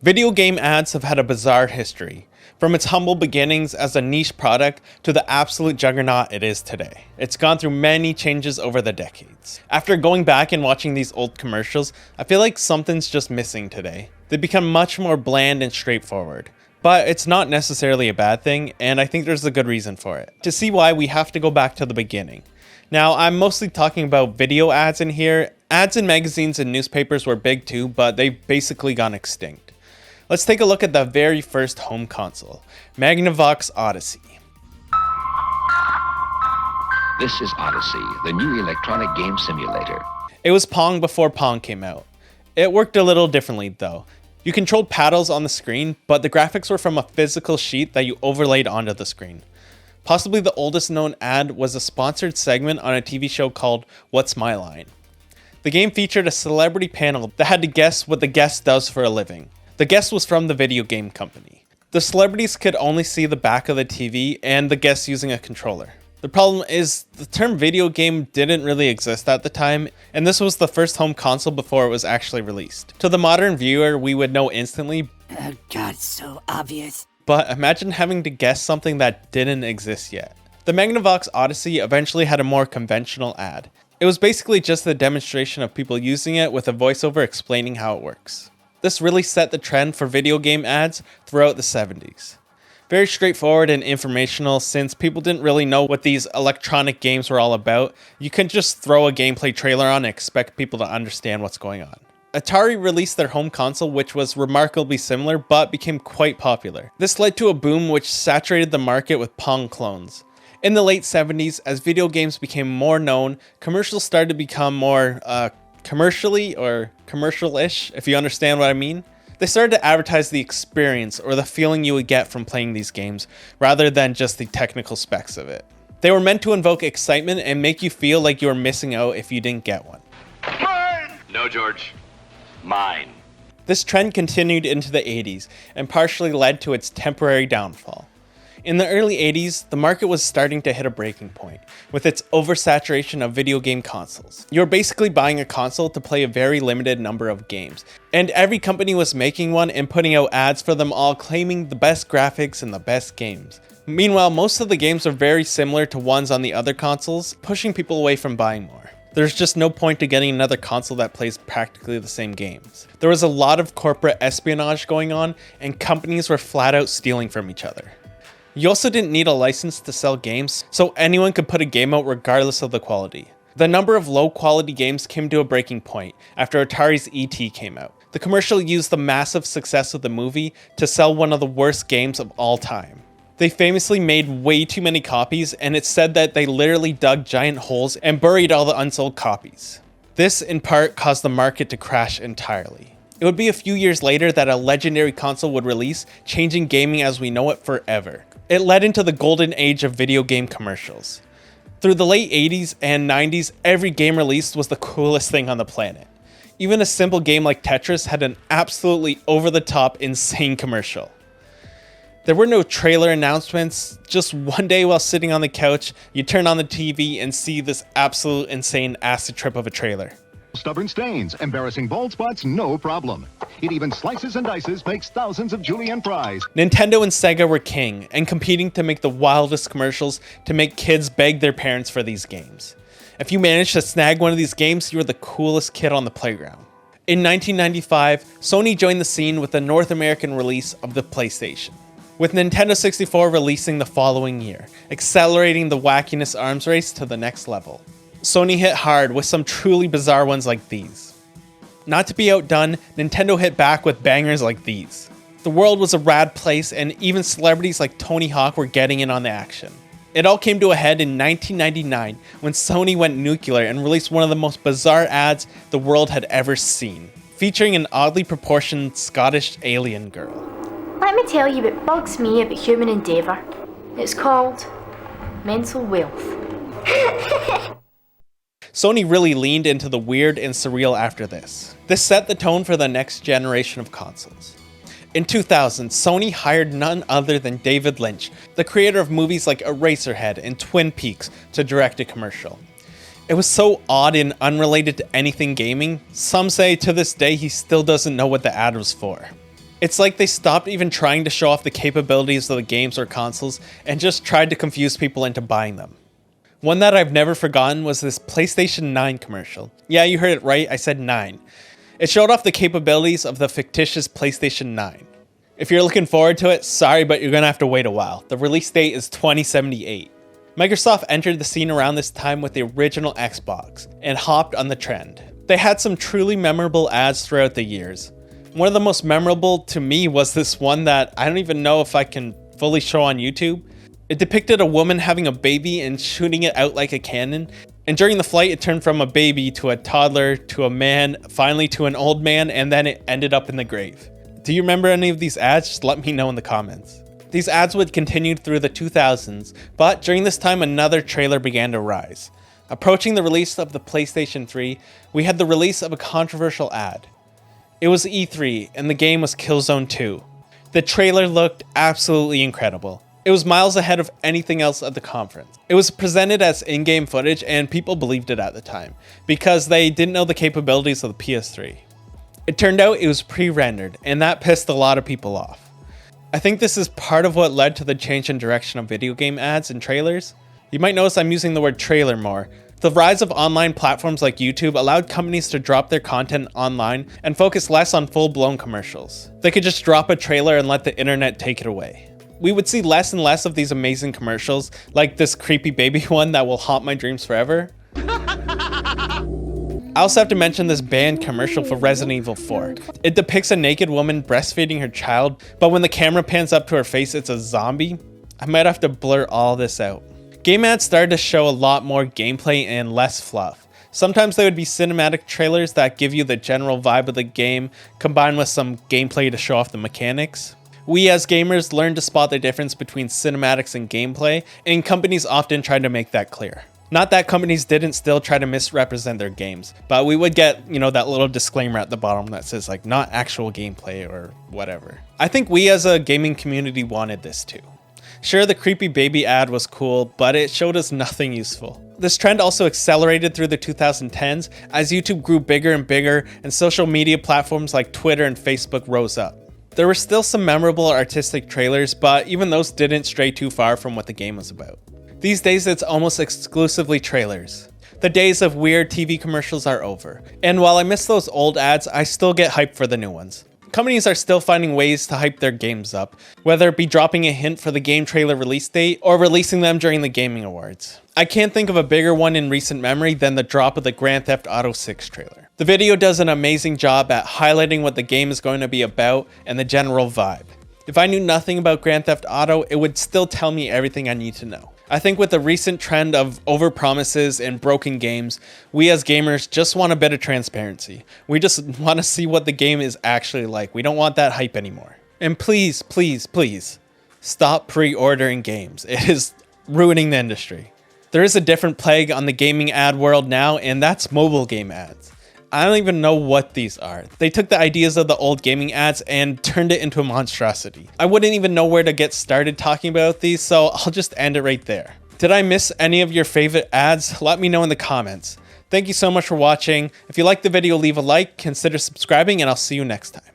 Video game ads have had a bizarre history, from its humble beginnings as a niche product to the absolute juggernaut it is today. It's gone through many changes over the decades. After going back and watching these old commercials, I feel like something's just missing today. They become much more bland and straightforward. But it's not necessarily a bad thing, and I think there's a good reason for it. To see why, we have to go back to the beginning. Now, I'm mostly talking about video ads in here. Ads in magazines and newspapers were big too, but they've basically gone extinct. Let's take a look at the very first home console, Magnavox Odyssey. This is Odyssey, the new electronic game simulator. It was Pong before Pong came out. It worked a little differently though. You controlled paddles on the screen, but the graphics were from a physical sheet that you overlaid onto the screen. Possibly the oldest known ad was a sponsored segment on a TV show called What's My Line. The game featured a celebrity panel that had to guess what the guest does for a living. The guest was from the video game company. The celebrities could only see the back of the TV and the guest using a controller. The problem is, the term video game didn't really exist at the time, and this was the first home console before it was actually released. To the modern viewer, we would know instantly. Oh god, it's so obvious. But imagine having to guess something that didn't exist yet. The Magnavox Odyssey eventually had a more conventional ad. It was basically just a demonstration of people using it with a voiceover explaining how it works. This really set the trend for video game ads throughout the 70s. Very straightforward and informational, since people didn't really know what these electronic games were all about. You couldn't just throw a gameplay trailer on and expect people to understand what's going on. Atari released their home console, which was remarkably similar but became quite popular. This led to a boom which saturated the market with Pong clones. In the late 70s, as video games became more known, commercials started to become more commercially or commercial-ish, if you understand what I mean. They started to advertise the experience or the feeling you would get from playing these games, rather than just the technical specs of it. They were meant to invoke excitement and make you feel like you were missing out if you didn't get one. Mine! No, George. Mine. This trend continued into the 80s and partially led to its temporary downfall. In the early 80s, the market was starting to hit a breaking point, with its oversaturation of video game consoles. You were basically buying a console to play a very limited number of games, and every company was making one and putting out ads for them all, claiming the best graphics and the best games. Meanwhile, most of the games are very similar to ones on the other consoles, pushing people away from buying more. There's just no point to getting another console that plays practically the same games. There was a lot of corporate espionage going on, and companies were flat out stealing from each other. You also didn't need a license to sell games, so anyone could put a game out regardless of the quality. The number of low-quality games came to a breaking point after Atari's E.T. came out. The commercial used the massive success of the movie to sell one of the worst games of all time. They famously made way too many copies, and it's said that they literally dug giant holes and buried all the unsold copies. This, in part, caused the market to crash entirely. It would be a few years later that a legendary console would release, changing gaming as we know it forever. It led into the golden age of video game commercials. Through the late 80s and 90s, every game released was the coolest thing on the planet. Even a simple game like Tetris had an absolutely over-the-top, insane commercial. There were no trailer announcements. Just one day while sitting on the couch, you turn on the TV and see this absolute insane acid trip of a trailer. Stubborn stains, embarrassing bald spots, no problem. It even slices and dices, makes thousands of julienne fries. Nintendo and Sega were king, and competing to make the wildest commercials to make kids beg their parents for these games. If you managed to snag one of these games, you were the coolest kid on the playground. In 1995, Sony joined the scene with the North American release of the PlayStation, with Nintendo 64 releasing the following year, accelerating the wackiness arms race to the next level. Sony hit hard with some truly bizarre ones like these. Not to be outdone, Nintendo hit back with bangers like these. The world was a rad place, and even celebrities like Tony Hawk were getting in on the action. It all came to a head in 1999 when Sony went nuclear and released one of the most bizarre ads the world had ever seen, featuring an oddly proportioned Scottish alien girl. Let me tell you what bugs me about human endeavour. It's called mental wealth. Sony really leaned into the weird and surreal after this. This set the tone for the next generation of consoles. In 2000, Sony hired none other than David Lynch, the creator of movies like Eraserhead and Twin Peaks, to direct a commercial. It was so odd and unrelated to anything gaming, some say to this day he still doesn't know what the ad was for. It's like they stopped even trying to show off the capabilities of the games or consoles and just tried to confuse people into buying them. One that I've never forgotten was this PlayStation 9 commercial. Yeah, you heard it right, I said 9. It showed off the capabilities of the fictitious PlayStation 9. If you're looking forward to it, sorry, but you're gonna have to wait a while. The release date is 2078. Microsoft entered the scene around this time with the original Xbox and hopped on the trend. They had some truly memorable ads throughout the years. One of the most memorable to me was this one that I don't even know if I can fully show on YouTube. It depicted a woman having a baby and shooting it out like a cannon. And during the flight, it turned from a baby to a toddler to a man, finally to an old man, and then it ended up in the grave. Do you remember any of these ads? Just let me know in the comments. These ads would continue through the 2000s, but during this time, another trailer began to rise. Approaching the release of the PlayStation 3, we had the release of a controversial ad. It was E3, and the game was Killzone 2. The trailer looked absolutely incredible. It was miles ahead of anything else at the conference. It was presented as in-game footage, and people believed it at the time, because they didn't know the capabilities of the PS3. It turned out it was pre-rendered, and that pissed a lot of people off. I think this is part of what led to the change in direction of video game ads and trailers. You might notice I'm using the word trailer more. The rise of online platforms like YouTube allowed companies to drop their content online and focus less on full-blown commercials. They could just drop a trailer and let the internet take it away. We would see less and less of these amazing commercials, like this creepy baby one that will haunt my dreams forever. I also have to mention this banned commercial for Resident Evil 4. It depicts a naked woman breastfeeding her child, but when the camera pans up to her face, it's a zombie. I might have to blur all this out. Game ads started to show a lot more gameplay and less fluff. Sometimes they would be cinematic trailers that give you the general vibe of the game, combined with some gameplay to show off the mechanics. We as gamers learned to spot the difference between cinematics and gameplay, and companies often tried to make that clear. Not that companies didn't still try to misrepresent their games, but we would get, that little disclaimer at the bottom that says like not actual gameplay or whatever. I think we as a gaming community wanted this too. Sure, the creepy baby ad was cool, but it showed us nothing useful. This trend also accelerated through the 2010s as YouTube grew bigger and bigger and social media platforms like Twitter and Facebook rose up. There were still some memorable artistic trailers, but even those didn't stray too far from what the game was about. These days, it's almost exclusively trailers. The days of weird TV commercials are over, and while I miss those old ads, I still get hyped for the new ones. Companies are still finding ways to hype their games up, whether it be dropping a hint for the game trailer release date or releasing them during the Gaming Awards. I can't think of a bigger one in recent memory than the drop of the Grand Theft Auto 6 trailer. The video does an amazing job at highlighting what the game is going to be about and the general vibe. If I knew nothing about Grand Theft Auto, it would still tell me everything I need to know. I think with the recent trend of overpromises and broken games, we as gamers just want a bit of transparency. We just want to see what the game is actually like. We don't want that hype anymore. And please, please, please, stop pre-ordering games. It is ruining the industry. There is a different plague on the gaming ad world now, and that's mobile game ads. I don't even know what these are. They took the ideas of the old gaming ads and turned it into a monstrosity. I wouldn't even know where to get started talking about these, so I'll just end it right there. Did I miss any of your favorite ads? Let me know in the comments. Thank you so much for watching. If you liked the video, leave a like, consider subscribing, and I'll see you next time.